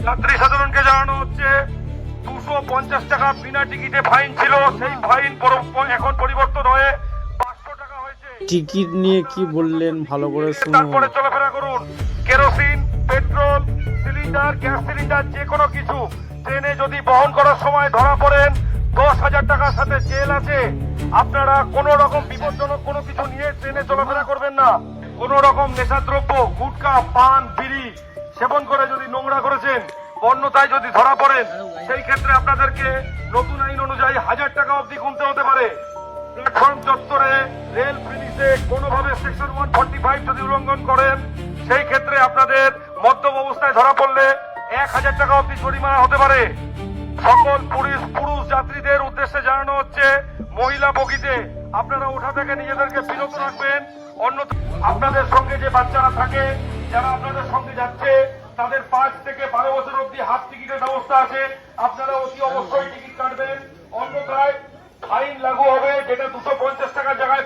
যাত্রী সাধারণকে জানানো হচ্ছে 250 টাকা বিনা টিকিটে ফাইন ছিল, সেই ফাইন এখন পরিবর্তন হয়ে 500 টাকা হয়েছে। টিকিট নিয়ে কি বললেন ভালো করে শুনুন। তারপরে চলাফেরা করুন। Kerosene, petrol, cylinder, gas cylinder যে কোনো কিছু ট্রেনে যদি বহন করার সময় ধরা পড়েন 10,000 টাকার সাথে জেল আছে। আপনারা কোন রকম বিপজ্জনক কোনো কিছু নিয়ে ট্রেনে চলাফেরা করবেন না। কোন রকম নেশাদ্রব্য, গুটখা, পান, বিড়ি সেবন করে যদি নোংরা করেছেন, অন্যথায় যদি ধরা পড়েন, সেই ক্ষেত্রে আপনাদেরকে নতুন আইন অনুযায়ী 1000 টাকা অবধি গুনতে হতে পারে। প্ল্যাটফর্ম চত্বরে, রেল ফিনিশে কোনোভাবে সেকশন 145 যদি উল্লঙ্ঘন করেন, সেই ক্ষেত্রে আপনাদের মদ্যপ অবস্থায় ধরা পড়লে 1000 টাকা অবধি জরিমানা হতে পারে। সকল পুরুষ যাত্রীদের উদ্দেশ্যে জানানো হচ্ছে, মহিলা বগিতে আপনারা ওঠা থেকে নিজেদেরকে বিরত রাখবেন। অন্য আপনাদের সঙ্গে যে বাচ্চারা থাকে, যারা আপনাদের সঙ্গে যাচ্ছে, তাদের 5 থেকে 12 বছর অবধি হাফ টিকিটের ব্যবস্থা আছে। আপনারা অতি অবশ্যই টিকিট কাটবেন, অন্যথায় ফাইন লাগু হবে, যেটা 250 টাকার জায়গায়